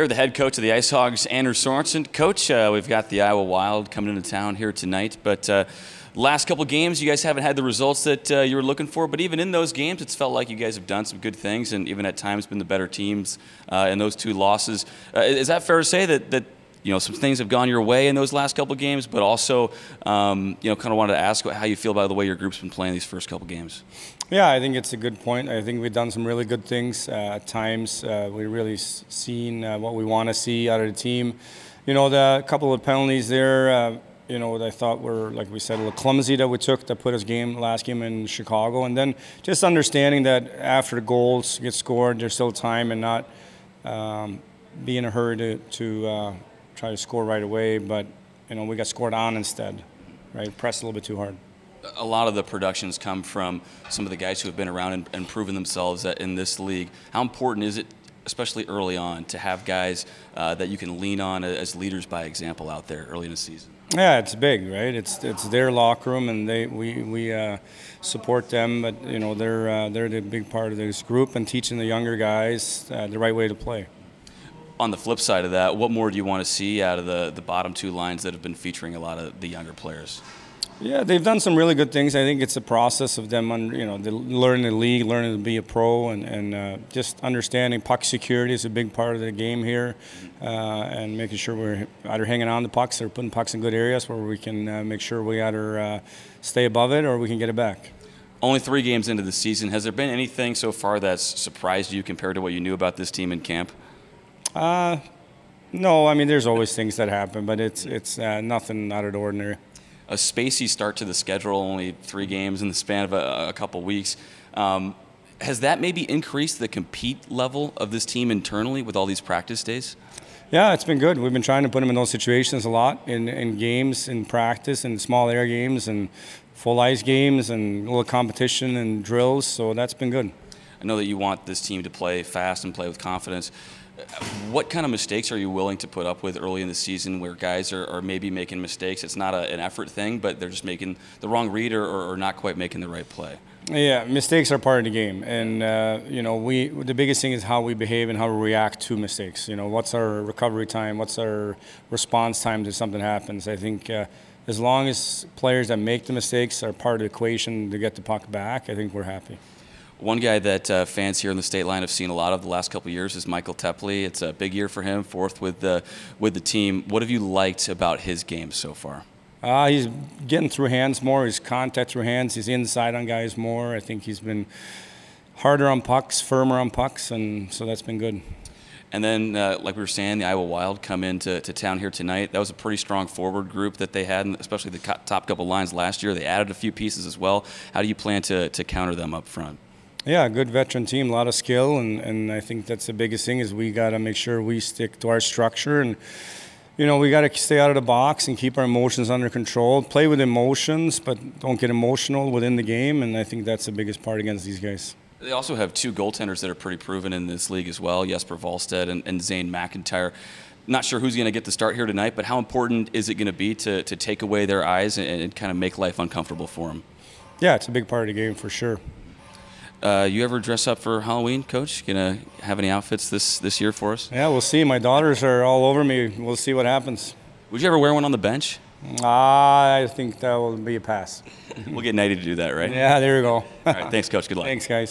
Here, the head coach of the Ice Hogs, Anders Sorensen. Coach, we've got the Iowa Wild coming into town here tonight, but last couple games, you guys haven't had the results that you were looking for, but even in those games, it's felt like you guys have done some good things and even at times been the better teams in those two losses. Is that fair to say that you know, some things have gone your way in those last couple games, but also, you know, kind of wanted to ask how you feel about the way your group's been playing these first couple games? Yeah, I think it's a good point. I think we've done some really good things at times. We've really seen what we want to see out of the team. You know, the couple of penalties there, you know, that I thought were, like we said, a little clumsy that we took that put us last game in Chicago. And then just understanding that after the goals get scored, there's still time and not be in a hurry to try to score right away. But, you know, we got scored on instead, right? Pressed a little bit too hard. A lot of the productions come from some of the guys who have been around and proven themselves in this league. How important is it, especially early on, to have guys that you can lean on as leaders by example out there early in the season? Yeah, it's big, right? It's their locker room, and we support them. But you know, they're the big part of this group and teaching the younger guys the right way to play. On the flip side of that, what more do you want to see out of the bottom two lines that have been featuring a lot of the younger players? Yeah, they've done some really good things. I think it's a process of them, you know, learning the league, learning to be a pro, and just understanding puck security is a big part of the game here, and making sure we're either hanging on the pucks or putting pucks in good areas where we can make sure we either stay above it or we can get it back. Only 3 games into the season. Has there been anything so far that's surprised you compared to what you knew about this team in camp? No, I mean, there's always things that happen, but it's nothing out of the ordinary. A spacey start to the schedule, only 3 games in the span of a couple weeks. Has that maybe increased the compete level of this team internally with all these practice days? Yeah, it's been good. We've been trying to put them in those situations a lot in games, in practice, in small air games, and full ice games, and a little competition and drills, so that's been good. I know that you want this team to play fast and play with confidence. What kind of mistakes are you willing to put up with early in the season where guys are maybe making mistakes? It's not an effort thing, but they're just making the wrong read or not quite making the right play. Yeah, mistakes are part of the game, and you know, the biggest thing is how we behave and how we react to mistakes. You know, what's our recovery time? What's our response time to something happens? I think as long as players that make the mistakes are part of the equation to get the puck back, I think we're happy. One guy that fans here in the state line have seen a lot of the last couple of years is Michael Tepley. It's a big year for him, 4th with the team. What have you liked about his game so far? He's getting through hands more. His contact through hands. He's inside on guys more. I think he's been harder on pucks, firmer on pucks, and so that's been good. And then, like we were saying, the Iowa Wild come into town here tonight. That was a pretty strong forward group that they had, especially the top couple lines last year. They added a few pieces as well. How do you plan to counter them up front? Yeah, good veteran team, a lot of skill, and I think that's the biggest thing is we got to make sure we stick to our structure, and you know, we got to stay out of the box and keep our emotions under control. Play with emotions, but don't get emotional within the game, and I think that's the biggest part against these guys. They also have 2 goaltenders that are pretty proven in this league as well, Jesper Wallstedt and Zane McIntyre. Not sure who's going to get the start here tonight, but how important is it going to be to take away their eyes and kind of make life uncomfortable for them? Yeah, it's a big part of the game for sure. You ever dress up for Halloween, Coach? Gonna have any outfits this year for us? Yeah, we'll see. My daughters are all over me. We'll see what happens. Would you ever wear one on the bench? I think that will be a pass. We'll get Nighty to do that, right? Yeah, there you go. All right, thanks, Coach. Good luck. Thanks, guys.